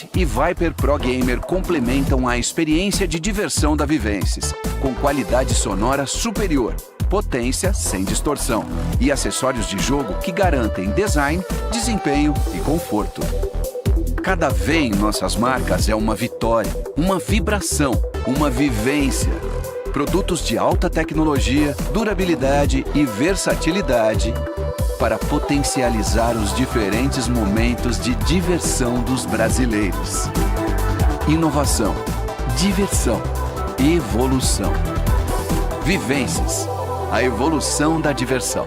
Elite e Viper Pro Gamer complementam a experiência de diversão da Vivences, com qualidade sonora superior, potência sem distorção e acessórios de jogo que garantem design, desempenho e conforto. Cada vez em nossas marcas é uma vitória, uma vibração, uma vivência. Produtos de alta tecnologia, durabilidade e versatilidade para potencializar os diferentes momentos de diversão dos brasileiros. Inovação, diversão, evolução. Vivences, a evolução da diversão.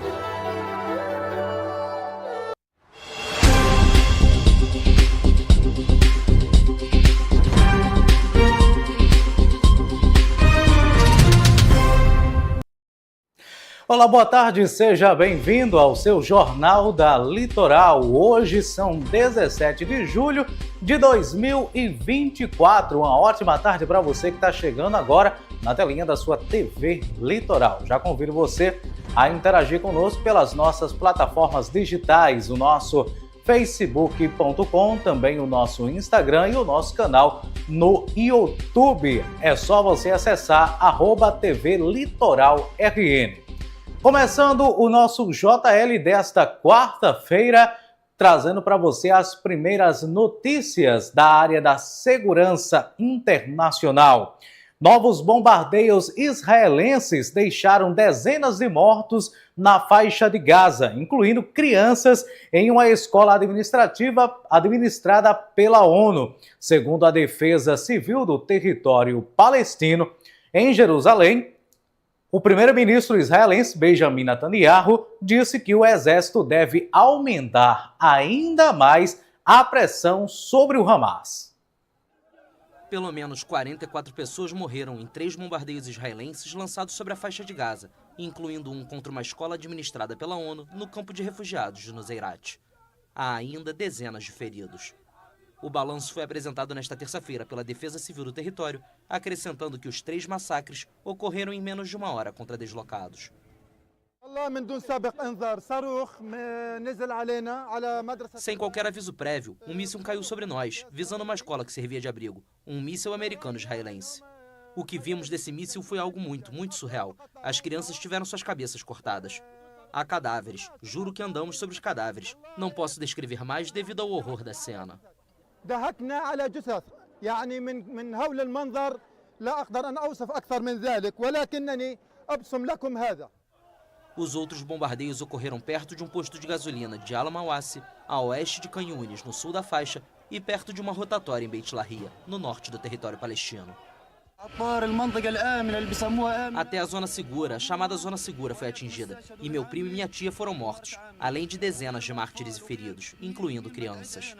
Olá, boa tarde, seja bem-vindo ao seu Jornal da Litoral. Hoje são 17 de julho de 2024. Uma ótima tarde para você que está chegando agora na telinha da sua TV Litoral. Já convido você a interagir conosco pelas nossas plataformas digitais, o nosso facebook.com, também o nosso Instagram e o nosso canal no YouTube. É só você acessar @TV Litoral RN. Começando o nosso JL desta quarta-feira, trazendo para você as primeiras notícias da área da segurança internacional. Novos bombardeios israelenses deixaram dezenas de mortos na faixa de Gaza, incluindo crianças em uma escola administrativa administrada pela ONU. Segundo a Defesa Civil do Território Palestino, em Jerusalém, o primeiro-ministro israelense Benjamin Netanyahu disse que o exército deve aumentar ainda mais a pressão sobre o Hamas. Pelo menos 44 pessoas morreram em 3 bombardeios israelenses lançados sobre a faixa de Gaza, incluindo um contra uma escola administrada pela ONU no campo de refugiados de Nuseirat. Há ainda dezenas de feridos. O balanço foi apresentado nesta terça-feira pela Defesa Civil do Território, acrescentando que os 3 massacres ocorreram em menos de uma hora contra deslocados. Sem qualquer aviso prévio, um míssil caiu sobre nós, visando uma escola que servia de abrigo, um míssil americano-israelense. O que vimos desse míssil foi algo muito surreal. As crianças tiveram suas cabeças cortadas. Há cadáveres, juro que andamos sobre os cadáveres. Não posso descrever mais devido ao horror da cena. ضحكنا على جثث يعني من هول المنظر لا أقدر أن أوصف أكثر من ذلك ولكنني أبصم لكم هذا. Os outros bombardeios ocorreram perto de um posto de gasolina de Al-Mawasi, a oeste de Khan Yunis, no sul da faixa, e perto de uma rotatória em Beit Lahia, no norte do território palestino. Até a zona segura, a chamada zona segura, foi atingida, e meu primo e minha tia foram mortos, além de dezenas de mártires e feridos, incluindo crianças.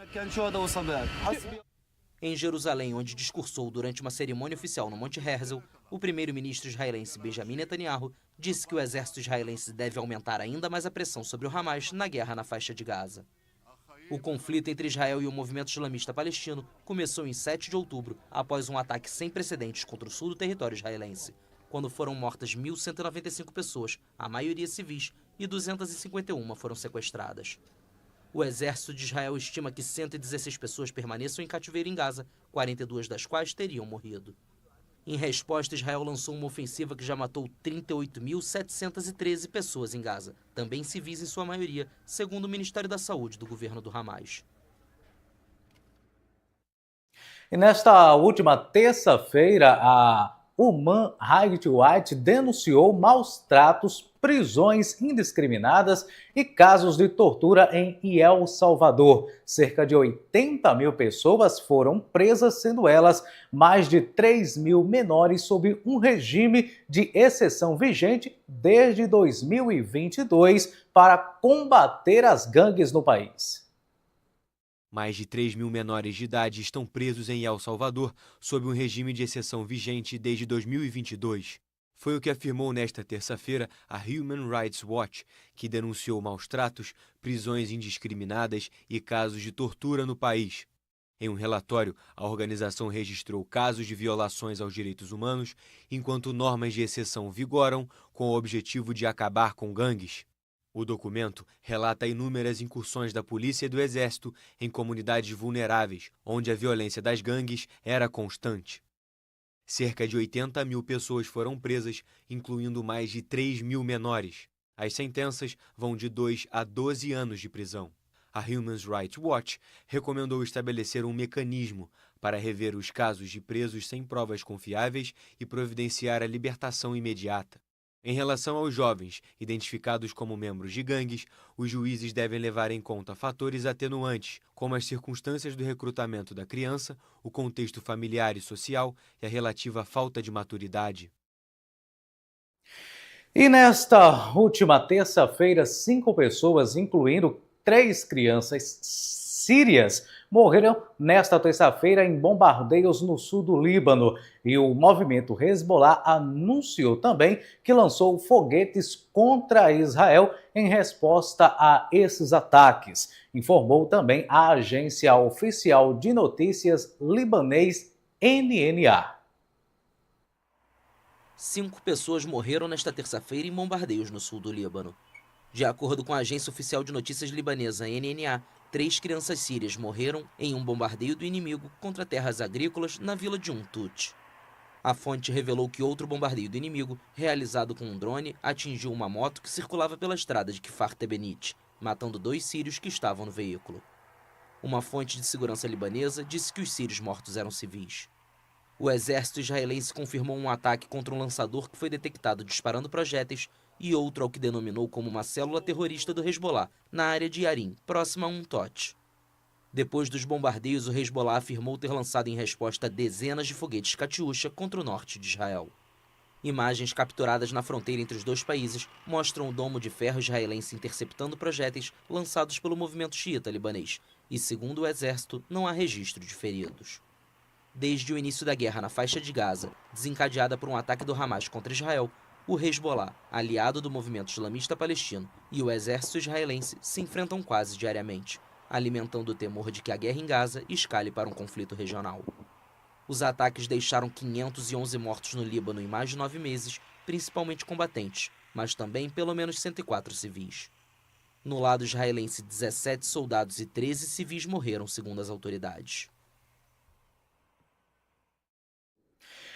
Em Jerusalém, onde discursou durante uma cerimônia oficial no Monte Herzl, o primeiro-ministro israelense Benjamin Netanyahu disse que o exército israelense deve aumentar ainda mais a pressão sobre o Hamas na guerra na faixa de Gaza. O conflito entre Israel e o movimento islamista palestino começou em 7 de outubro, após um ataque sem precedentes contra o sul do território israelense, quando foram mortas 1.195 pessoas, a maioria civis, e 251 foram sequestradas. O exército de Israel estima que 116 pessoas permaneçam em cativeiro em Gaza, 42 das quais teriam morrido. Em resposta, Israel lançou uma ofensiva que já matou 38.713 pessoas em Gaza, também civis em sua maioria, segundo o Ministério da Saúde do governo do Hamas. E nesta última terça-feira, a Human Rights Watch denunciou maus tratos, prisões indiscriminadas e casos de tortura em El Salvador. Cerca de 80 mil pessoas foram presas, sendo elas mais de 3 mil menores sob um regime de exceção vigente desde 2022 para combater as gangues no país. Mais de 3 mil menores de idade estão presos em El Salvador sob um regime de exceção vigente desde 2022. Foi o que afirmou nesta terça-feira a Human Rights Watch, que denunciou maus-tratos, prisões indiscriminadas e casos de tortura no país. Em um relatório, a organização registrou casos de violações aos direitos humanos, enquanto normas de exceção vigoram com o objetivo de acabar com gangues. O documento relata inúmeras incursões da polícia e do exército em comunidades vulneráveis, onde a violência das gangues era constante. Cerca de 80 mil pessoas foram presas, incluindo mais de 3 mil menores. As sentenças vão de 2 a 12 anos de prisão. A Human Rights Watch recomendou estabelecer um mecanismo para rever os casos de presos sem provas confiáveis e providenciar a libertação imediata. Em relação aos jovens identificados como membros de gangues, os juízes devem levar em conta fatores atenuantes, como as circunstâncias do recrutamento da criança, o contexto familiar e social e a relativa falta de maturidade. E nesta última terça-feira, 5 pessoas, incluindo 3 crianças sírias, morreram nesta terça-feira em bombardeios no sul do Líbano. E o movimento Hezbollah anunciou também que lançou foguetes contra Israel em resposta a esses ataques. Informou também a agência oficial de notícias libanês NNA. 5 pessoas morreram nesta terça-feira em bombardeios no sul do Líbano. De acordo com a agência oficial de notícias libanesa NNA, 3 crianças sírias morreram em um bombardeio do inimigo contra terras agrícolas na vila de Tut. A fonte revelou que outro bombardeio do inimigo, realizado com um drone, atingiu uma moto que circulava pela estrada de Kfar Tebenit, matando 2 sírios que estavam no veículo. Uma fonte de segurança libanesa disse que os sírios mortos eram civis. O exército israelense confirmou um ataque contra um lançador que foi detectado disparando projéteis e outro ao que denominou como uma célula terrorista do Hezbollah, na área de Yarim, próxima a Tut. Depois dos bombardeios, o Hezbollah afirmou ter lançado em resposta dezenas de foguetes Katyusha contra o norte de Israel. Imagens capturadas na fronteira entre os dois países mostram o domo de ferro israelense interceptando projéteis lançados pelo movimento xiita libanês, e segundo o exército, não há registro de feridos. Desde o início da guerra na faixa de Gaza, desencadeada por um ataque do Hamas contra Israel, o Hezbollah, aliado do movimento islamista palestino, e o exército israelense se enfrentam quase diariamente, alimentando o temor de que a guerra em Gaza escale para um conflito regional. Os ataques deixaram 511 mortos no Líbano em mais de 9 meses, principalmente combatentes, mas também pelo menos 104 civis. No lado israelense, 17 soldados e 13 civis morreram, segundo as autoridades.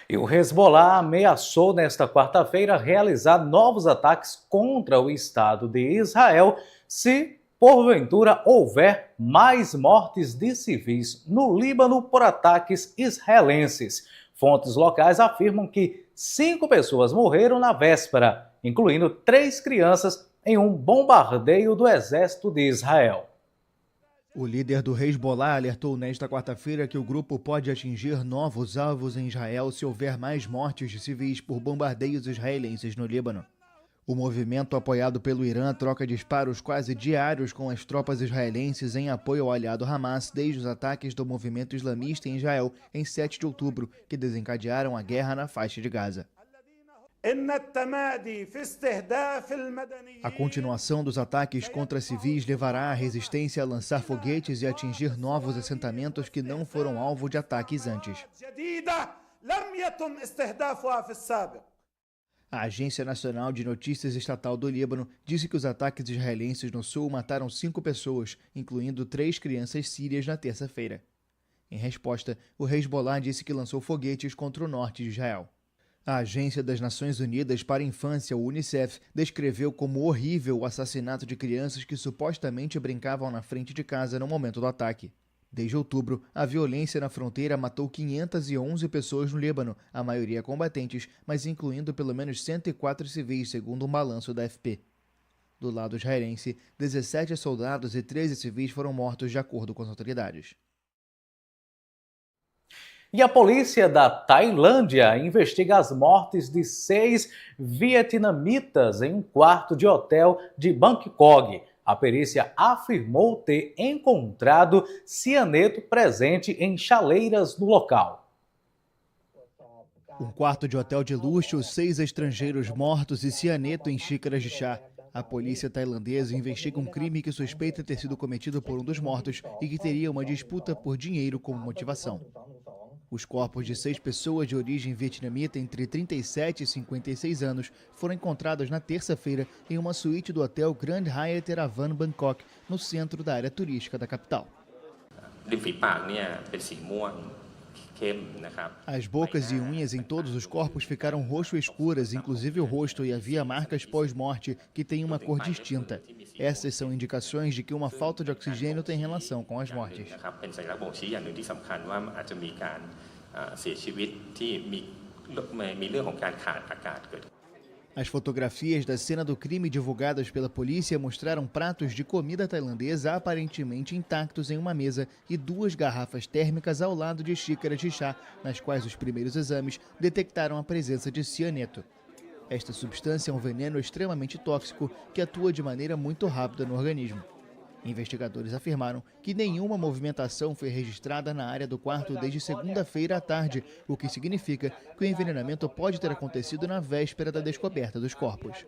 E o Hezbollah ameaçou nesta quarta-feira realizar novos ataques contra o Estado de Israel se, porventura, houver mais mortes de civis no Líbano por ataques israelenses. Fontes locais afirmam que 5 pessoas morreram na véspera, incluindo 3 crianças, em um bombardeio do exército de Israel. O líder do Hezbollah alertou nesta quarta-feira que o grupo pode atingir novos alvos em Israel se houver mais mortes de civis por bombardeios israelenses no Líbano. O movimento, apoiado pelo Irã, troca disparos quase diários com as tropas israelenses em apoio ao aliado Hamas desde os ataques do movimento islamista em Israel em 7 de outubro, que desencadearam a guerra na faixa de Gaza. A continuação dos ataques contra civis levará a resistência a lançar foguetes e atingir novos assentamentos que não foram alvo de ataques antes. A Agência Nacional de Notícias Estatal do Líbano disse que os ataques israelenses no sul mataram 5 pessoas, incluindo 3 crianças sírias na terça-feira. Em resposta, o Hezbollah disse que lançou foguetes contra o norte de Israel. A Agência das Nações Unidas para a Infância, o UNICEF, descreveu como horrível o assassinato de crianças que supostamente brincavam na frente de casa no momento do ataque. Desde outubro, a violência na fronteira matou 511 pessoas no Líbano, a maioria combatentes, mas incluindo pelo menos 104 civis, segundo um balanço da AFP. Do lado israelense, 17 soldados e 13 civis foram mortos de acordo com as autoridades. E a polícia da Tailândia investiga as mortes de 6 vietnamitas em um quarto de hotel de Bangkok. A perícia afirmou ter encontrado cianeto presente em chaleiras no local. Um quarto de hotel de luxo, 6 estrangeiros mortos e cianeto em xícaras de chá. A polícia tailandesa investiga um crime que suspeita ter sido cometido por um dos mortos e que teria uma disputa por dinheiro como motivação. Os corpos de 6 pessoas de origem vietnamita entre 37 e 56 anos foram encontrados na terça-feira em uma suíte do hotel Grand Hyatt Erawan, Bangkok, no centro da área turística da capital. As bocas e unhas em todos os corpos ficaram roxo escuras, inclusive o rosto, e havia marcas pós-morte que têm uma cor distinta. Essas são indicações de que uma falta de oxigênio tem relação com as mortes. As fotografias da cena do crime divulgadas pela polícia mostraram pratos de comida tailandesa aparentemente intactos em uma mesa e 2 garrafas térmicas ao lado de xícaras de chá, nas quais os primeiros exames detectaram a presença de cianeto. Esta substância é um veneno extremamente tóxico que atua de maneira muito rápida no organismo. Investigadores afirmaram que nenhuma movimentação foi registrada na área do quarto desde segunda-feira à tarde, o que significa que o envenenamento pode ter acontecido na véspera da descoberta dos corpos.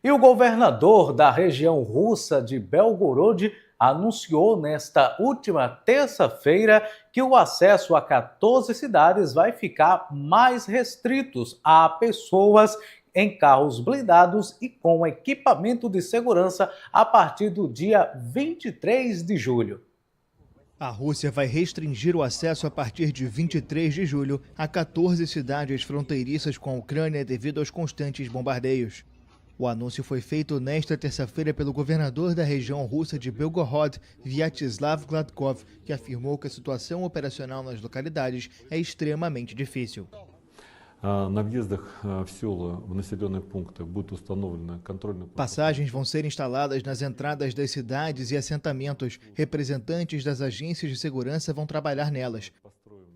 E o governador da região russa de Belgorod anunciou nesta última terça-feira que o acesso a 14 cidades vai ficar mais restritos a pessoas em carros blindados e com equipamento de segurança a partir do dia 23 de julho. A Rússia vai restringir o acesso a partir de 23 de julho a 14 cidades fronteiriças com a Ucrânia devido aos constantes bombardeios. O anúncio foi feito nesta terça-feira pelo governador da região russa de Belgorod, Vyacheslav Gladkov, que afirmou que a situação operacional nas localidades é extremamente difícil. Passagens vão ser instaladas nas entradas das cidades e assentamentos. Representantes das agências de segurança vão trabalhar nelas.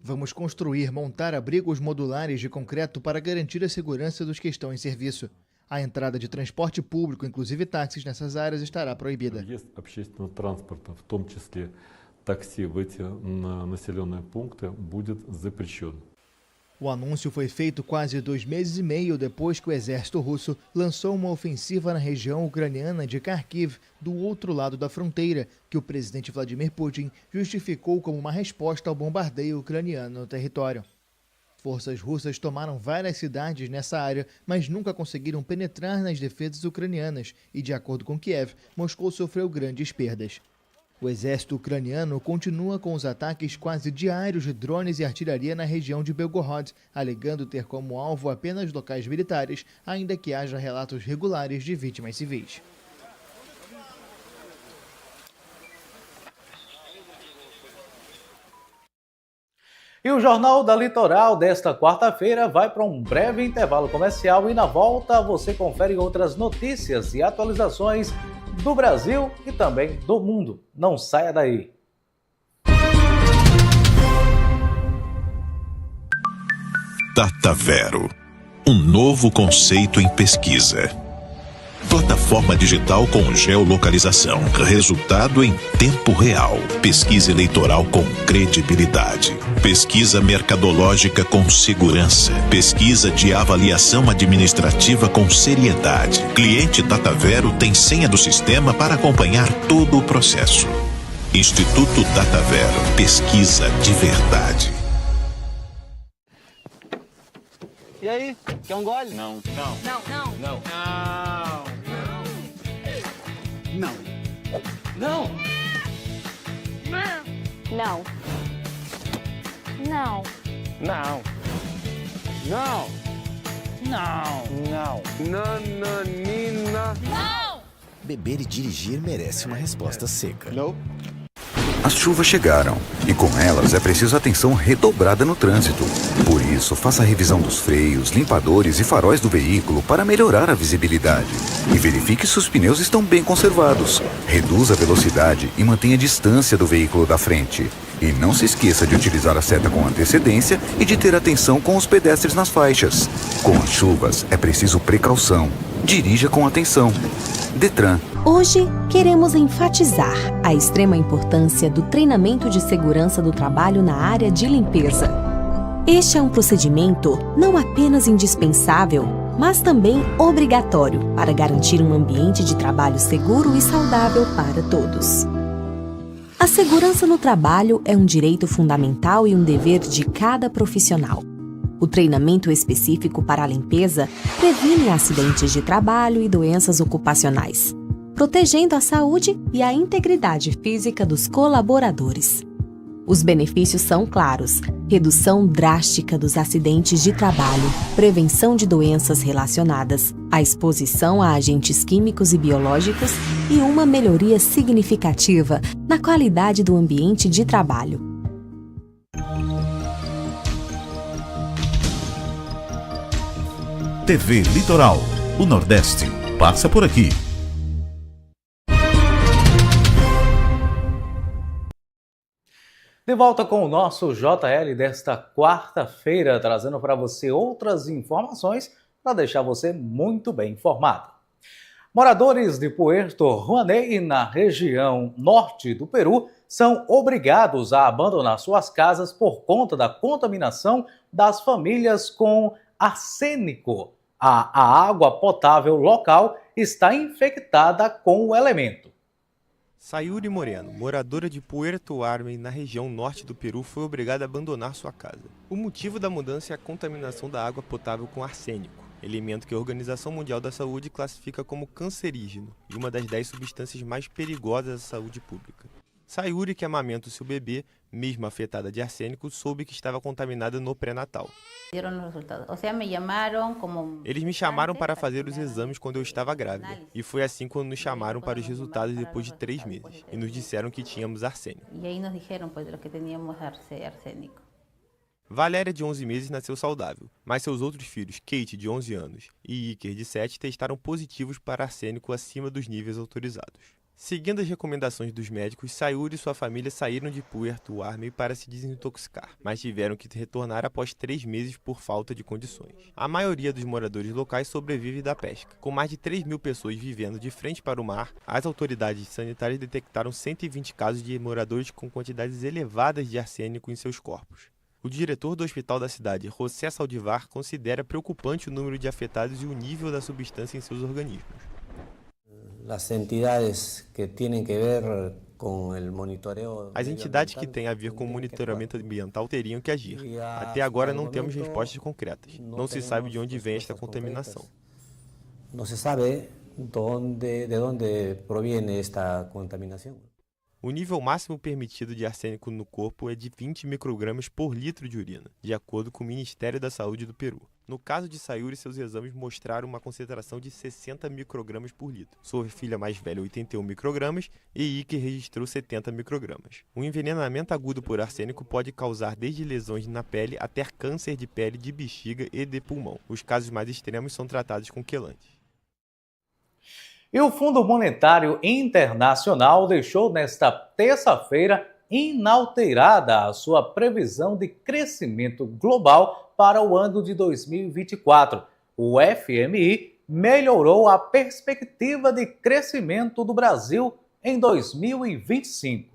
Vamos montar abrigos modulares de concreto para garantir a segurança dos que estão em serviço. A entrada de transporte público, inclusive táxis, nessas áreas estará proibida. O anúncio foi feito quase 2 meses e meio depois que o exército russo lançou uma ofensiva na região ucraniana de Kharkiv, do outro lado da fronteira, que o presidente Vladimir Putin justificou como uma resposta ao bombardeio ucraniano no território. Forças russas tomaram várias cidades nessa área, mas nunca conseguiram penetrar nas defesas ucranianas e, de acordo com Kiev, Moscou sofreu grandes perdas. O exército ucraniano continua com os ataques quase diários de drones e artilharia na região de Belgorod, alegando ter como alvo apenas locais militares, ainda que haja relatos regulares de vítimas civis. E o Jornal da Litoral desta quarta-feira vai para um breve intervalo comercial e na volta você confere outras notícias e atualizações do Brasil e também do mundo. Não saia daí! DataVero, um novo conceito em pesquisa. Plataforma digital com geolocalização. Resultado em tempo real. Pesquisa eleitoral com credibilidade. Pesquisa mercadológica com segurança. Pesquisa de avaliação administrativa com seriedade. Cliente DataVero tem senha do sistema para acompanhar todo o processo. Instituto DataVero. Pesquisa de verdade. E aí, quer um gole? Não. Não. Não. Não. Não. Não. Não. Não. Não. Não. Não. Não. Nananina. Não! Beber e dirigir merece uma resposta seca. Não. As chuvas chegaram e com elas é preciso atenção redobrada no trânsito. Por isso, faça a revisão dos freios, limpadores e faróis do veículo para melhorar a visibilidade. E verifique se os pneus estão bem conservados. Reduza a velocidade e mantenha a distância do veículo da frente. E não se esqueça de utilizar a seta com antecedência e de ter atenção com os pedestres nas faixas. Com as chuvas, é preciso precaução. Dirija com atenção. Detran. Hoje, queremos enfatizar a extrema importância do treinamento de segurança do trabalho na área de limpeza. Este é um procedimento não apenas indispensável, mas também obrigatório para garantir um ambiente de trabalho seguro e saudável para todos. A segurança no trabalho é um direito fundamental e um dever de cada profissional. O treinamento específico para a limpeza previne acidentes de trabalho e doenças ocupacionais, protegendo a saúde e a integridade física dos colaboradores. Os benefícios são claros: redução drástica dos acidentes de trabalho, prevenção de doenças relacionadas à exposição a agentes químicos e biológicos e uma melhoria significativa na qualidade do ambiente de trabalho. TV Litoral. O Nordeste passa por aqui. De volta com o nosso JL desta quarta-feira, trazendo para você outras informações para deixar você muito bem informado. Moradores de Puerto Juané, na região norte do Peru, são obrigados a abandonar suas casas por conta da contaminação das famílias com arsênico. A água potável local está infectada com o elemento. Sayuri Moreno, moradora de Puerto Arme, na região norte do Peru, foi obrigada a abandonar sua casa. O motivo da mudança é a contaminação da água potável com arsênico, elemento que a Organização Mundial da Saúde classifica como cancerígeno e uma das 10 substâncias mais perigosas à saúde pública. Sayuri, que amamenta o seu bebê, mesmo afetada de arsênico, soube que estava contaminada no pré-natal. Eles me chamaram para fazer os exames quando eu estava grávida. E foi assim quando nos chamaram para os resultados depois de 3 meses. E nos disseram que tínhamos arsênico. Valéria, de 11 meses, nasceu saudável. Mas seus outros filhos, Kate, de 11 anos, e Iker, de 7, testaram positivos para arsênico acima dos níveis autorizados. Seguindo as recomendações dos médicos, Sayuri e sua família saíram de Puerto Arme para se desintoxicar, mas tiveram que retornar após 3 meses por falta de condições. A maioria dos moradores locais sobrevive da pesca. Com mais de 3.000 pessoas vivendo de frente para o mar, as autoridades sanitárias detectaram 120 casos de moradores com quantidades elevadas de arsênico em seus corpos. O diretor do hospital da cidade, José Saldivar, considera preocupante o número de afetados e o nível da substância em seus organismos. As entidades que têm a ver com o monitoramento ambiental teriam que agir. Até agora não temos respostas concretas. Não se sabe de onde vem esta contaminação. Não se sabe de onde provém esta contaminação. O nível máximo permitido de arsênico no corpo é de 20 microgramas por litro de urina, de acordo com o Ministério da Saúde do Peru. No caso de Sayuri, seus exames mostraram uma concentração de 60 microgramas por litro. Sua filha mais velha, 81 microgramas, e Iker registrou 70 microgramas. O envenenamento agudo por arsênico pode causar desde lesões na pele até câncer de pele, de bexiga e de pulmão. Os casos mais extremos são tratados com quelantes. E o Fundo Monetário Internacional deixou nesta terça-feira inalterada a sua previsão de crescimento global para o ano de 2024. O FMI melhorou a perspectiva de crescimento do Brasil em 2025.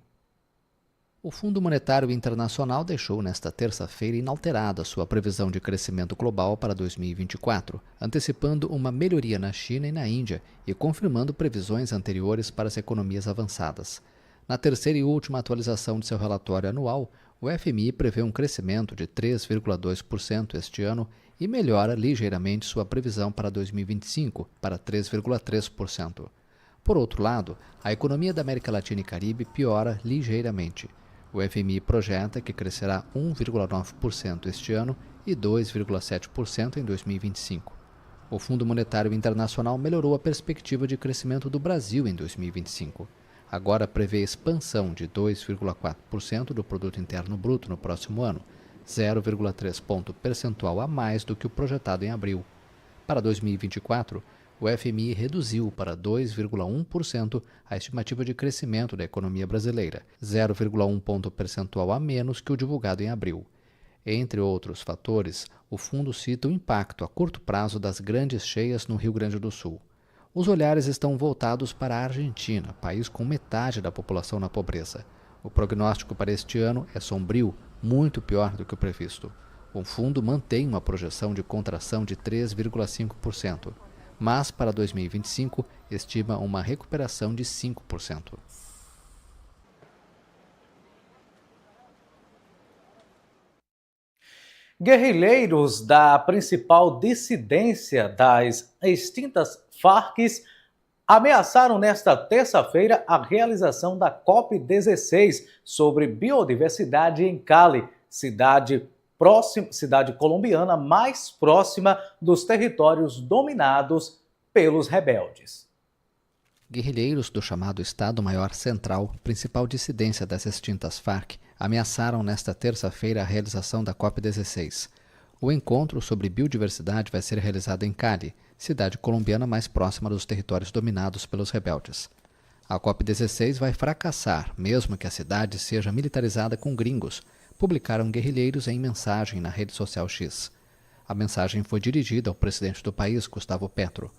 O Fundo Monetário Internacional deixou nesta terça-feira inalterada a sua previsão de crescimento global para 2024, antecipando uma melhoria na China e na Índia e confirmando previsões anteriores para as economias avançadas. Na terceira e última atualização de seu relatório anual, o FMI prevê um crescimento de 3,2% este ano e melhora ligeiramente sua previsão para 2025 para 3,3%. Por outro lado, a economia da América Latina e Caribe piora ligeiramente. O FMI projeta que crescerá 1,9% este ano e 2,7% em 2025. O Fundo Monetário Internacional melhorou a perspectiva de crescimento do Brasil em 2025. Agora prevê expansão de 2,4% do Produto Interno Bruto no próximo ano, 0,3 ponto percentual a mais do que o projetado em abril. Para 2024, o FMI reduziu para 2,1% a estimativa de crescimento da economia brasileira, 0,1 ponto percentual a menos que o divulgado em abril. Entre outros fatores, o fundo cita o impacto a curto prazo das grandes cheias no Rio Grande do Sul. Os olhares estão voltados para a Argentina, país com metade da população na pobreza. O prognóstico para este ano é sombrio, muito pior do que o previsto. O fundo mantém uma projeção de contração de 3,5%. Mas para 2025 estima uma recuperação de 5%. Guerrilheiros da principal dissidência das extintas Farc ameaçaram nesta terça-feira a realização da COP16 sobre biodiversidade em Cali, cidade colombiana mais próxima dos territórios dominados pelos rebeldes. Guerrilheiros do chamado Estado-Maior Central, principal dissidência das extintas Farc, ameaçaram nesta terça-feira a realização da COP16. O encontro sobre biodiversidade vai ser realizado em Cali, cidade colombiana mais próxima dos territórios dominados pelos rebeldes. A COP16 vai fracassar, mesmo que a cidade seja militarizada com gringos, publicaram guerrilheiros em mensagem na rede social X. A mensagem foi dirigida ao presidente do país, Gustavo Petro.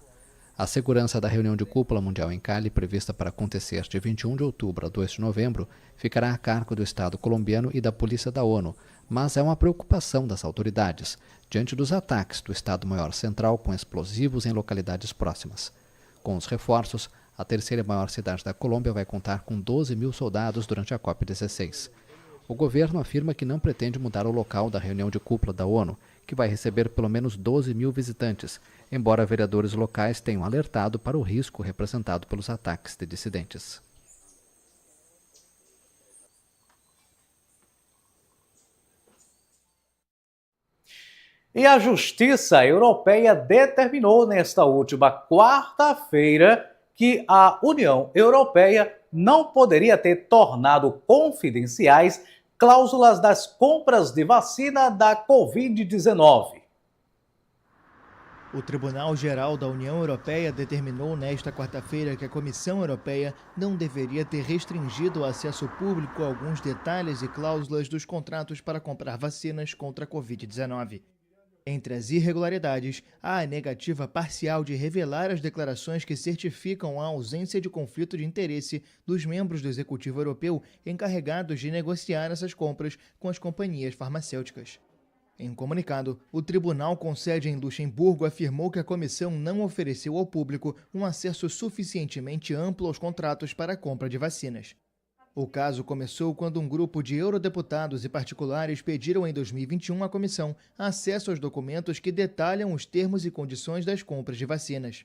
A segurança da reunião de cúpula mundial em Cali, prevista para acontecer de 21 de outubro a 2 de novembro, ficará a cargo do Estado colombiano e da Polícia da ONU, mas é uma preocupação das autoridades, diante dos ataques do Estado-Maior Central com explosivos em localidades próximas. Com os reforços, a terceira maior cidade da Colômbia vai contar com 12 mil soldados durante a COP16. O governo afirma que não pretende mudar o local da reunião de cúpula da ONU, que vai receber pelo menos 12 mil visitantes, embora vereadores locais tenham alertado para o risco representado pelos ataques de dissidentes. E a Justiça Europeia determinou nesta última quarta-feira que a União Europeia não poderia ter tornado confidenciais cláusulas das compras de vacina da Covid-19. O Tribunal-Geral da União Europeia determinou nesta quarta-feira que a Comissão Europeia não deveria ter restringido o acesso público a alguns detalhes e cláusulas dos contratos para comprar vacinas contra a Covid-19. Entre as irregularidades, há a negativa parcial de revelar as declarações que certificam a ausência de conflito de interesse dos membros do Executivo Europeu encarregados de negociar essas compras com as companhias farmacêuticas. Em comunicado, o tribunal com sede em Luxemburgo afirmou que a comissão não ofereceu ao público um acesso suficientemente amplo aos contratos para a compra de vacinas. O caso começou quando um grupo de eurodeputados e particulares pediram em 2021 à comissão acesso aos documentos que detalham os termos e condições das compras de vacinas.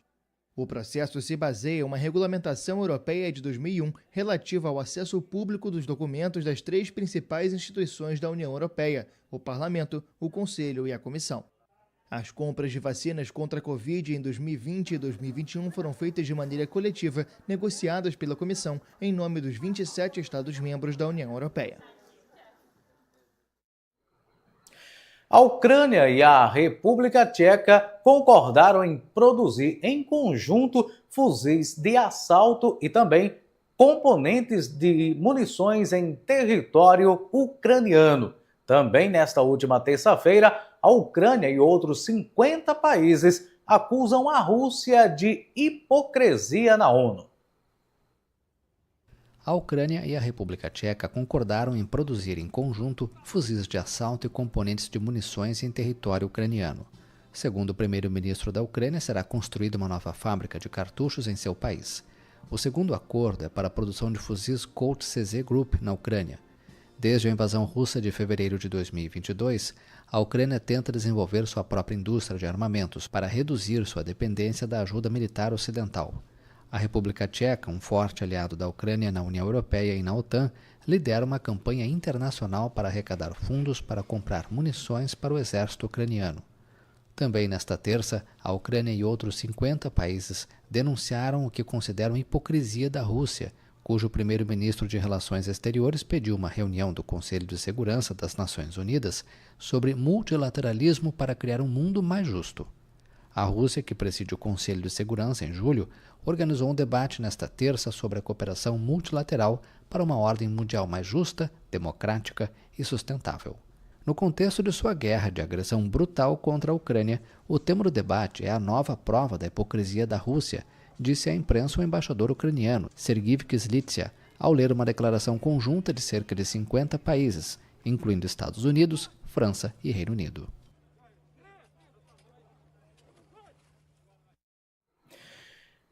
O processo se baseia em uma regulamentação europeia de 2001 relativa ao acesso público dos documentos das três principais instituições da União Europeia, o Parlamento, o Conselho e a Comissão. As compras de vacinas contra a Covid em 2020 e 2021 foram feitas de maneira coletiva, negociadas pela Comissão em nome dos 27 Estados-membros da União Europeia. A Ucrânia e a República Tcheca concordaram em produzir em conjunto fuzis de assalto e também componentes de munições em território ucraniano. Também nesta última terça-feira, a Ucrânia e outros 50 países acusam a Rússia de hipocrisia na ONU. A Ucrânia e a República Tcheca concordaram em produzir em conjunto fuzis de assalto e componentes de munições em território ucraniano. Segundo o primeiro-ministro da Ucrânia, será construída uma nova fábrica de cartuchos em seu país. O segundo acordo é para a produção de fuzis Colt CZ Group na Ucrânia. Desde a invasão russa de fevereiro de 2022, a Ucrânia tenta desenvolver sua própria indústria de armamentos para reduzir sua dependência da ajuda militar ocidental. A República Tcheca, um forte aliado da Ucrânia na União Europeia e na OTAN, lidera uma campanha internacional para arrecadar fundos para comprar munições para o exército ucraniano. Também nesta terça, a Ucrânia e outros 50 países denunciaram o que consideram hipocrisia da Rússia, cujo primeiro-ministro de Relações Exteriores pediu uma reunião do Conselho de Segurança das Nações Unidas sobre multilateralismo para criar um mundo mais justo. A Rússia, que preside o Conselho de Segurança em julho, organizou um debate nesta terça sobre a cooperação multilateral para uma ordem mundial mais justa, democrática e sustentável. No contexto de sua guerra de agressão brutal contra a Ucrânia, o tema do debate é a nova prova da hipocrisia da Rússia, disse à imprensa o embaixador ucraniano, Sergiy Kyslytsya, ao ler uma declaração conjunta de cerca de 50 países, incluindo Estados Unidos, França e Reino Unido.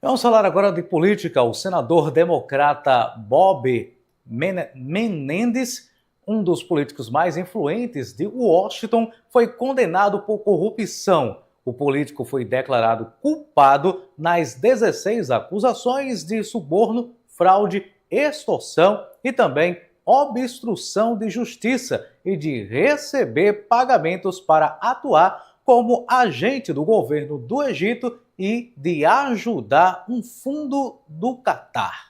Vamos falar agora de política. O senador democrata Bob Menendez, Um dos políticos mais influentes de Washington foi condenado por corrupção. O político foi declarado culpado nas 16 acusações de suborno, fraude, extorsão e também obstrução de justiça e de receber pagamentos para atuar como agente do governo do Egito e de ajudar um fundo do Catar.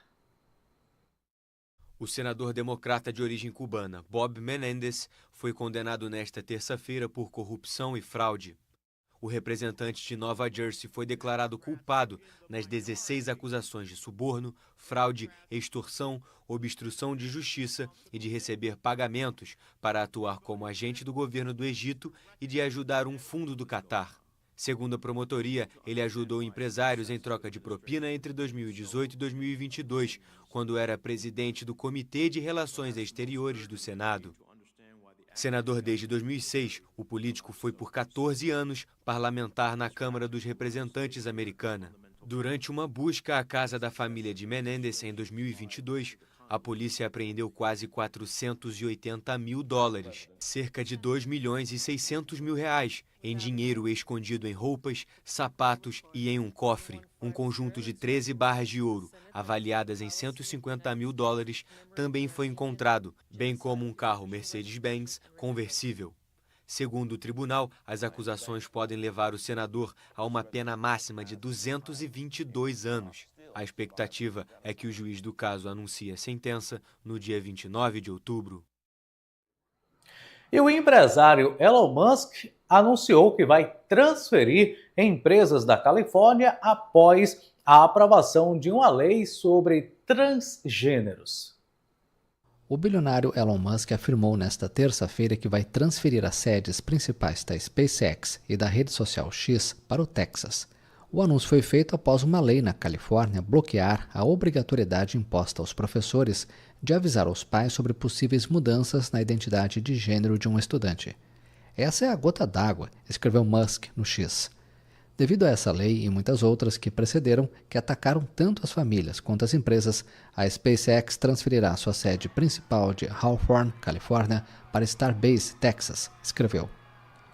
O senador democrata de origem cubana, Bob Menendez, foi condenado nesta terça-feira por corrupção e fraude. O representante de Nova Jersey foi declarado culpado nas 16 acusações de suborno, fraude, extorsão, obstrução de justiça e de receber pagamentos para atuar como agente do governo do Egito e de ajudar um fundo do Catar. Segundo a promotoria, ele ajudou empresários em troca de propina entre 2018 e 2022, quando era presidente do Comitê de Relações Exteriores do Senado. Senador desde 2006, o político foi por 14 anos parlamentar na Câmara dos Representantes americana. Durante uma busca à casa da família de Menendez em 2022, a polícia apreendeu quase 480 mil dólares, cerca de 2 milhões e 600 mil reais, em dinheiro escondido em roupas, sapatos e em um cofre. Um conjunto de 13 barras de ouro, avaliadas em 150 mil dólares, também foi encontrado, bem como um carro Mercedes-Benz conversível. Segundo o tribunal, as acusações podem levar o senador a uma pena máxima de 222 anos. A expectativa é que o juiz do caso anuncie a sentença no dia 29 de outubro. E o empresário Elon Musk anunciou que vai transferir empresas da Califórnia após a aprovação de uma lei sobre transgêneros. O bilionário Elon Musk afirmou nesta terça-feira que vai transferir as sedes principais da SpaceX e da rede social X para o Texas. O anúncio foi feito após uma lei na Califórnia bloquear a obrigatoriedade imposta aos professores de avisar aos pais sobre possíveis mudanças na identidade de gênero de um estudante. Essa é a gota d'água, escreveu Musk no X. Devido a essa lei e muitas outras que precederam, que atacaram tanto as famílias quanto as empresas, a SpaceX transferirá sua sede principal de Hawthorne, Califórnia, para Starbase, Texas, escreveu.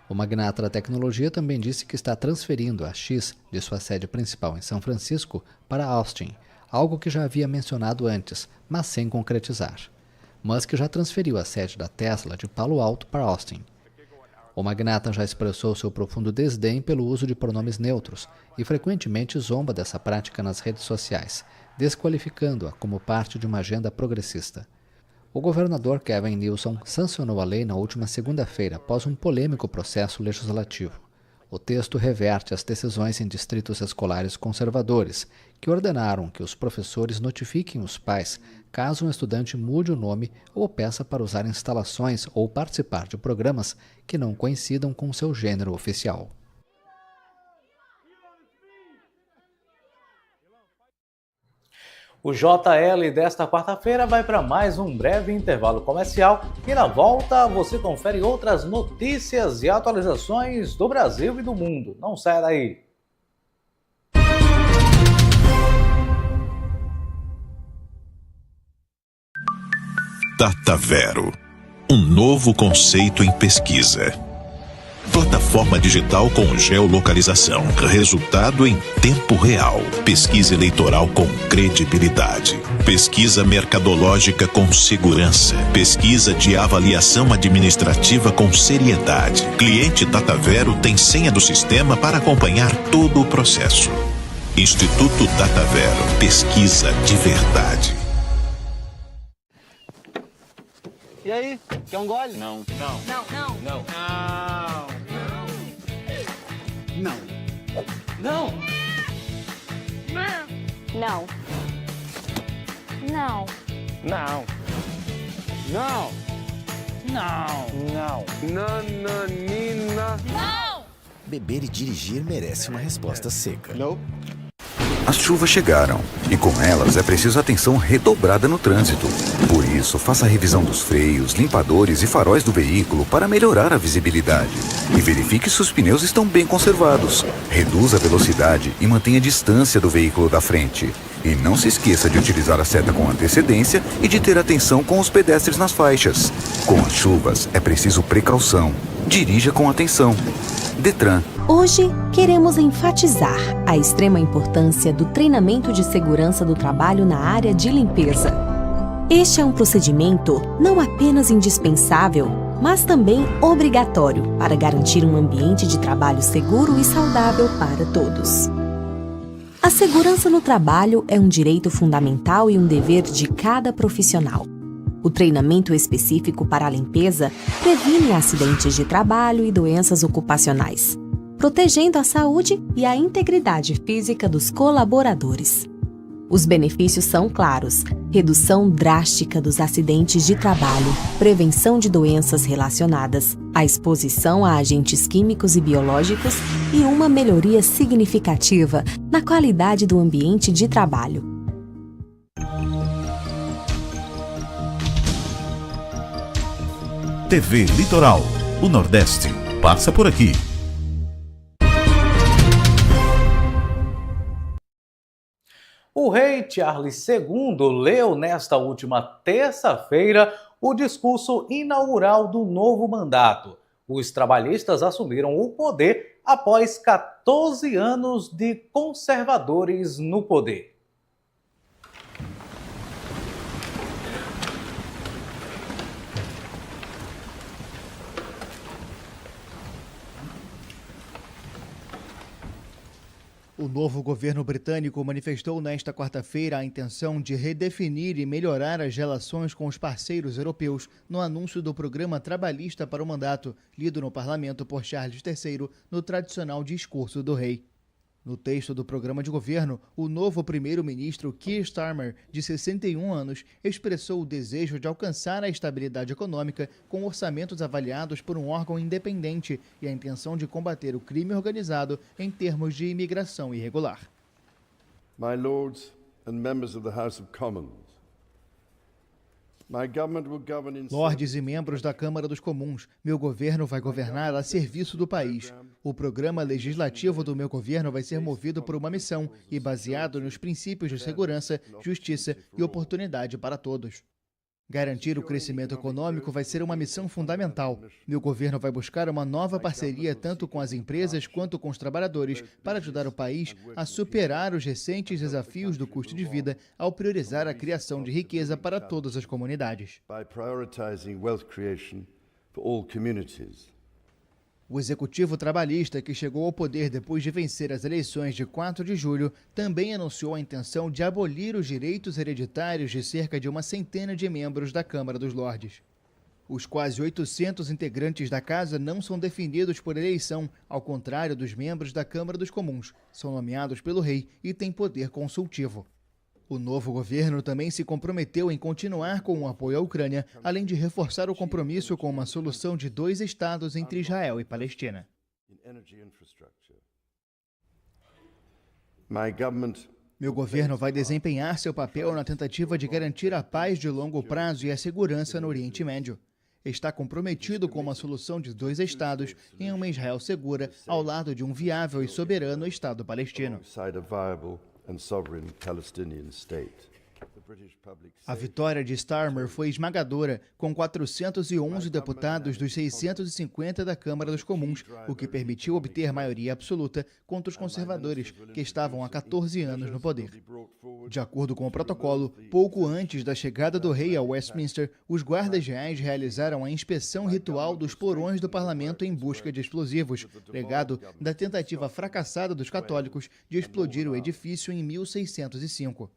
O magnata da tecnologia também disse que está transferindo a X de sua sede principal em São Francisco para Austin, algo que já havia mencionado antes, mas sem concretizar. Musk já transferiu a sede da Tesla de Palo Alto para Austin. O magnata já expressou seu profundo desdém pelo uso de pronomes neutros e frequentemente zomba dessa prática nas redes sociais, desqualificando-a como parte de uma agenda progressista. O governador Gavin Newsom sancionou a lei na última segunda-feira após um polêmico processo legislativo. O texto reverte as decisões em distritos escolares conservadores, que ordenaram que os professores notifiquem os pais caso um estudante mude o nome ou peça para usar instalações ou participar de programas que não coincidam com seu gênero oficial. O JL desta quarta-feira vai para mais um breve intervalo comercial e na volta você confere outras notícias e atualizações do Brasil e do mundo. Não saia daí! DataVero, um novo conceito em pesquisa. Plataforma digital com geolocalização. Resultado em tempo real. Pesquisa eleitoral com credibilidade. Pesquisa mercadológica com segurança. Pesquisa de avaliação administrativa com seriedade. Cliente DataVero tem senha do sistema para acompanhar todo o processo. Instituto DataVero. Pesquisa de verdade. E aí, quer um gole? Não. Não. Não. Não. Não. Não. Não. Não. Não. Não. Não. Não. Beber e dirigir merece uma resposta seca. Não. As chuvas chegaram e com elas é preciso atenção redobrada no trânsito. Por isso, faça a revisão dos freios, limpadores e faróis do veículo para melhorar a visibilidade. E verifique se os pneus estão bem conservados. Reduza a velocidade e mantenha a distância do veículo da frente. E não se esqueça de utilizar a seta com antecedência e de ter atenção com os pedestres nas faixas. Com as chuvas, é preciso precaução. Dirija com atenção. Detran. Hoje, queremos enfatizar a extrema importância do treinamento de segurança do trabalho na área de limpeza. Este é um procedimento não apenas indispensável, mas também obrigatório para garantir um ambiente de trabalho seguro e saudável para todos. A segurança no trabalho é um direito fundamental e um dever de cada profissional. O treinamento específico para a limpeza previne acidentes de trabalho e doenças ocupacionais, protegendo a saúde e a integridade física dos colaboradores. Os benefícios são claros: redução drástica dos acidentes de trabalho, prevenção de doenças relacionadas, a exposição a agentes químicos e biológicos e uma melhoria significativa na qualidade do ambiente de trabalho. TV Litoral. O Nordeste passa por aqui. O rei Charles II leu nesta última terça-feira o discurso inaugural do novo mandato. Os trabalhistas assumiram o poder após 14 anos de conservadores no poder. O novo governo britânico manifestou nesta quarta-feira a intenção de redefinir e melhorar as relações com os parceiros europeus no anúncio do programa trabalhista para o mandato, lido no parlamento por Charles III no tradicional discurso do rei. No texto do programa de governo, o novo primeiro-ministro Keir Starmer, de 61 anos, expressou o desejo de alcançar a estabilidade econômica com orçamentos avaliados por um órgão independente e a intenção de combater o crime organizado em termos de imigração irregular. My lords and members of the House of Commons. Lordes e membros da Câmara dos Comuns, meu governo vai governar a serviço do país. O programa legislativo do meu governo vai ser movido por uma missão e baseado nos princípios de segurança, justiça e oportunidade para todos. Garantir o crescimento econômico vai ser uma missão fundamental. Meu governo vai buscar uma nova parceria tanto com as empresas quanto com os trabalhadores para ajudar o país a superar os recentes desafios do custo de vida ao priorizar a criação de riqueza para todas as comunidades. O executivo trabalhista, que chegou ao poder depois de vencer as eleições de 4 de julho, também anunciou a intenção de abolir os direitos hereditários de cerca de uma centena de membros da Câmara dos Lordes. Os quase 800 integrantes da Casa não são definidos por eleição, ao contrário dos membros da Câmara dos Comuns. São nomeados pelo rei e têm poder consultivo. O novo governo também se comprometeu em continuar com o apoio à Ucrânia, além de reforçar o compromisso com uma solução de 2 estados entre Israel e Palestina. Meu governo vai desempenhar seu papel na tentativa de garantir a paz de longo prazo e a segurança no Oriente Médio. Está comprometido com uma solução de 2 estados em uma Israel segura, ao lado de um viável e soberano Estado palestino. A vitória de Starmer foi esmagadora, com 411 deputados dos 650 da Câmara dos Comuns, o que permitiu obter maioria absoluta contra os conservadores, que estavam há 14 anos no poder. De acordo com o protocolo, pouco antes da chegada do rei a Westminster, os guardas reais realizaram a inspeção ritual dos porões do parlamento em busca de explosivos, legado da tentativa fracassada dos católicos de explodir o edifício em 1605.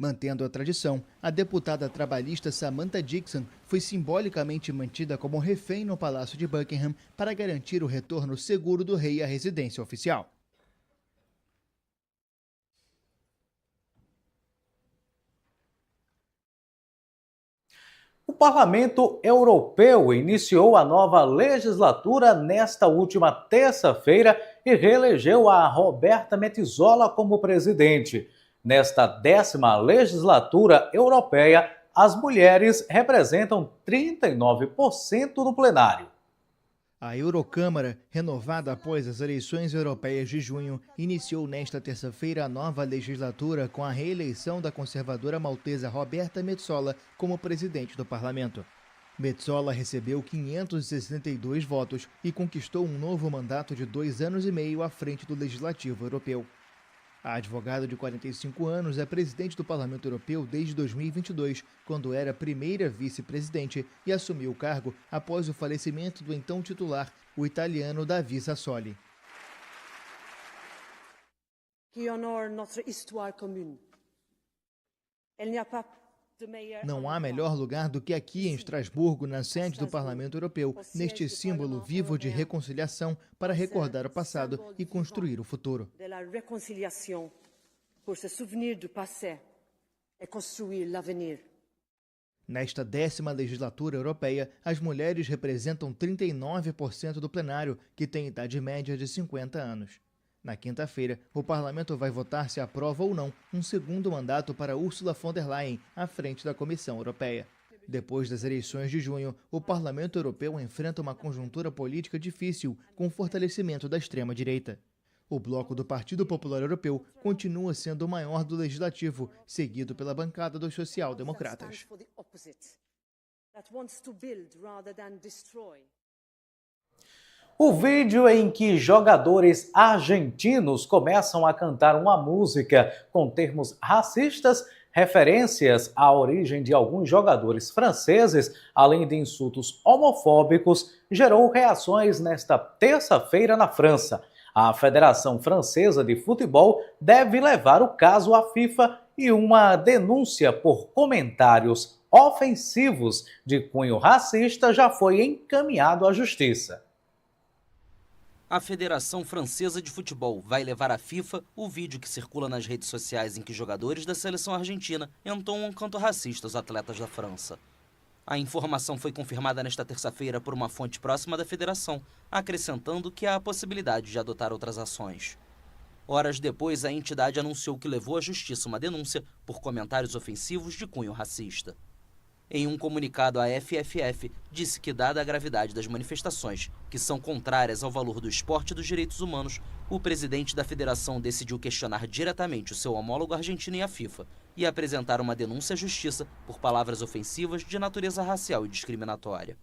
Mantendo a tradição, a deputada trabalhista Samantha Dixon foi simbolicamente mantida como refém no Palácio de Buckingham para garantir o retorno seguro do rei à residência oficial. O Parlamento Europeu iniciou a nova legislatura nesta última terça-feira e reelegeu a Roberta Metsola como presidente. Nesta 10ª legislatura europeia, as mulheres representam 39% no plenário. A Eurocâmara, renovada após as eleições europeias de junho, iniciou nesta terça-feira a nova legislatura com a reeleição da conservadora maltesa Roberta Metsola como presidente do parlamento. Metsola recebeu 562 votos e conquistou um novo mandato de 2 anos e meio à frente do Legislativo Europeu. A advogada de 45 anos é presidente do Parlamento Europeu desde 2022, quando era primeira vice-presidente e assumiu o cargo após o falecimento do então titular, o italiano Davi Sassoli. Que honore notre histoire commune. Il n'y a pas Não há melhor lugar do que aqui em Estrasburgo, na sede do Parlamento Europeu, neste símbolo vivo de reconciliação para recordar o passado e construir o futuro. Nesta 10ª legislatura europeia, as mulheres representam 39% do plenário, que tem idade média de 50 anos. Na quinta-feira, o parlamento vai votar se aprova ou não um segundo mandato para Ursula von der Leyen à frente da Comissão Europeia. Depois das eleições de junho, o Parlamento Europeu enfrenta uma conjuntura política difícil com o fortalecimento da extrema-direita. O bloco do Partido Popular Europeu continua sendo o maior do legislativo, seguido pela bancada dos social-democratas. O vídeo em que jogadores argentinos começam a cantar uma música com termos racistas, referências à origem de alguns jogadores franceses, além de insultos homofóbicos, gerou reações nesta terça-feira na França. A Federação Francesa de Futebol deve levar o caso à FIFA e uma denúncia por comentários ofensivos de cunho racista já foi encaminhado à Justiça. A Federação Francesa de Futebol vai levar à FIFA o vídeo que circula nas redes sociais em que jogadores da seleção argentina entoam um canto racista aos atletas da França. A informação foi confirmada nesta terça-feira por uma fonte próxima da federação, acrescentando que há a possibilidade de adotar outras ações. Horas depois, a entidade anunciou que levou à justiça uma denúncia por comentários ofensivos de cunho racista. Em um comunicado, a FFF disse que, dada a gravidade das manifestações, que são contrárias ao valor do esporte e dos direitos humanos, o presidente da federação decidiu questionar diretamente o seu homólogo argentino e a FIFA e apresentar uma denúncia à justiça por palavras ofensivas de natureza racial e discriminatória.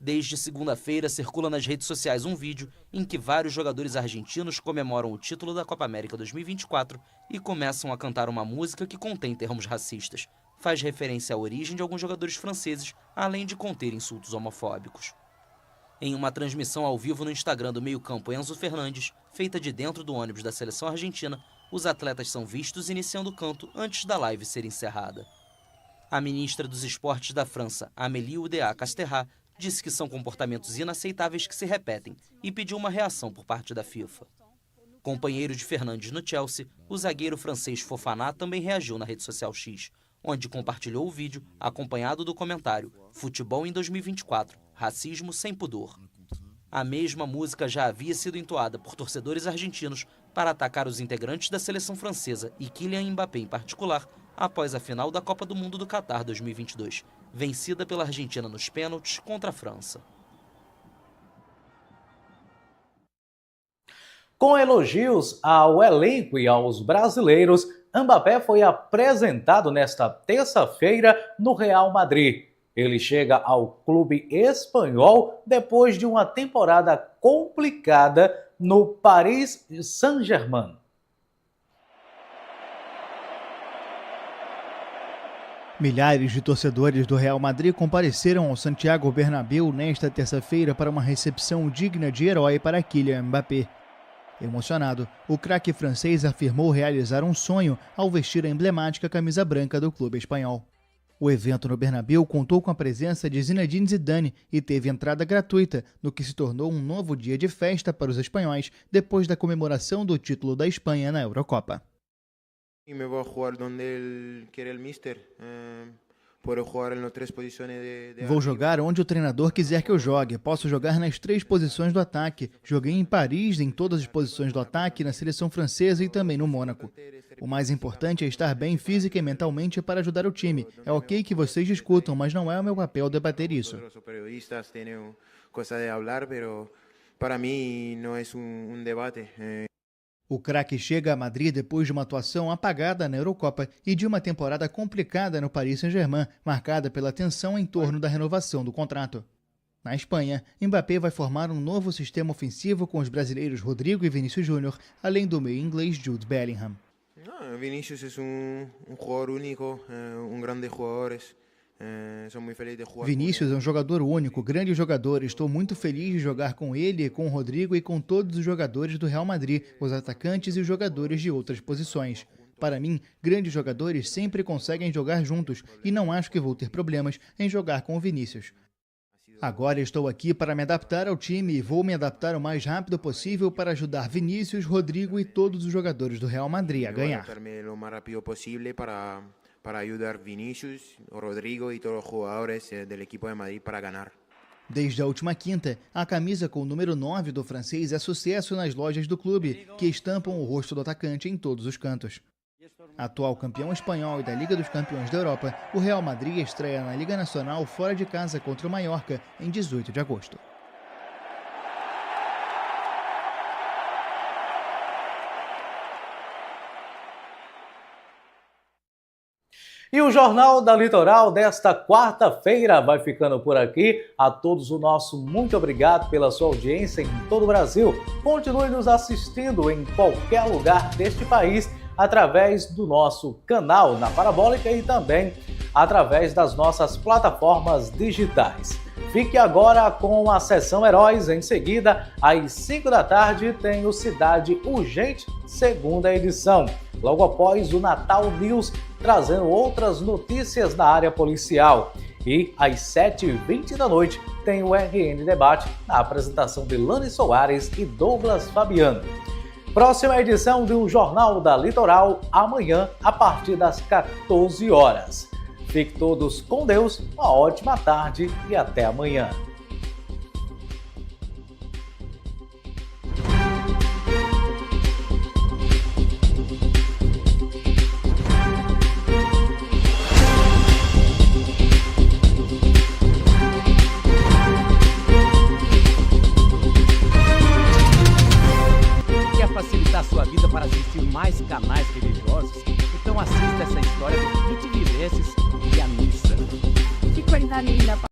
Desde segunda-feira, circula nas redes sociais um vídeo em que vários jogadores argentinos comemoram o título da Copa América 2024 e começam a cantar uma música que contém termos racistas. Faz referência à origem de alguns jogadores franceses, além de conter insultos homofóbicos. Em uma transmissão ao vivo no Instagram do meio-campo Enzo Fernandes, feita de dentro do ônibus da seleção argentina, os atletas são vistos iniciando o canto antes da live ser encerrada. A ministra dos Esportes da França, Amélie Oudéa-Castéra, disse que são comportamentos inaceitáveis que se repetem e pediu uma reação por parte da FIFA. Companheiro de Fernandes no Chelsea, o zagueiro francês Fofana também reagiu na rede social X, onde compartilhou o vídeo acompanhado do comentário "Futebol em 2024, racismo sem pudor". A mesma música já havia sido entoada por torcedores argentinos para atacar os integrantes da seleção francesa e Kylian Mbappé em particular, após a final da Copa do Mundo do Catar 2022, vencida pela Argentina nos pênaltis contra a França. Com elogios ao elenco e aos brasileiros, Mbappé foi apresentado nesta terça-feira no Real Madrid. Ele chega ao clube espanhol depois de uma temporada complicada no Paris Saint-Germain. Milhares de torcedores do Real Madrid compareceram ao Santiago Bernabéu nesta terça-feira para uma recepção digna de herói para Kylian Mbappé. Emocionado, o craque francês afirmou realizar um sonho ao vestir a emblemática camisa branca do clube espanhol. O evento no Bernabéu contou com a presença de Zinedine Zidane e teve entrada gratuita, no que se tornou um novo dia de festa para os espanhóis depois da comemoração do título da Espanha na Eurocopa. Me voy a jugar donde quiere el míster. Vou jogar onde o treinador quiser que eu jogue. Posso jogar nas 3 posições do ataque. Joguei em Paris, em todas as posições do ataque, na seleção francesa e também no Mônaco. O mais importante é estar bem física e mentalmente para ajudar o time. É ok que vocês discutam, mas não é o meu papel debater isso. Para mim não é debate. O craque chega a Madrid depois de uma atuação apagada na Eurocopa e de uma temporada complicada no Paris Saint-Germain, marcada pela tensão em torno da renovação do contrato. Na Espanha, Mbappé vai formar um novo sistema ofensivo com os brasileiros Rodrigo e Vinícius Júnior, além do meio inglês Jude Bellingham. Vinícius é jogador único, grande jogador. Vinícius é um jogador único, grande jogador. Estou muito feliz de jogar com ele, com o Rodrigo e com todos os jogadores do Real Madrid, os atacantes e os jogadores de outras posições. Para mim, grandes jogadores sempre conseguem jogar juntos e não acho que vou ter problemas em jogar com o Vinícius. Agora estou aqui para me adaptar ao time e vou me adaptar o mais rápido possível para ajudar Vinícius, Rodrigo e todos os jogadores do Real Madrid a ganhar. Para ajudar Vinícius, Rodrigo e todos os jogadores do equipo de Madrid para ganhar. Desde a última quinta, a camisa com o número 9 do francês é sucesso nas lojas do clube, que estampam o rosto do atacante em todos os cantos. Atual campeão espanhol e da Liga dos Campeões da Europa, o Real Madrid estreia na Liga Nacional fora de casa contra o Mallorca em 18 de agosto. E o Jornal da Litoral desta quarta-feira vai ficando por aqui. A todos o nosso muito obrigado pela sua audiência em todo o Brasil. Continue nos assistindo em qualquer lugar deste país através do nosso canal na Parabólica e também através das nossas plataformas digitais. Fique agora com a Sessão Heróis. Em seguida, às 5 da tarde, tem o Cidade Urgente, segunda edição. Logo após o Natal News, trazendo outras notícias da área policial. E às 7h20 da noite, tem o RN Debate, na apresentação de Lani Soares e Douglas Fabiano. Próxima edição do Jornal da Litoral, amanhã, a partir das 14 horas. Fiquem todos com Deus, uma ótima tarde e até amanhã. Quer facilitar sua vida para assistir mais canais religiosos? Então assista essa história de Vitivivesses e a missa. Que coisa linda!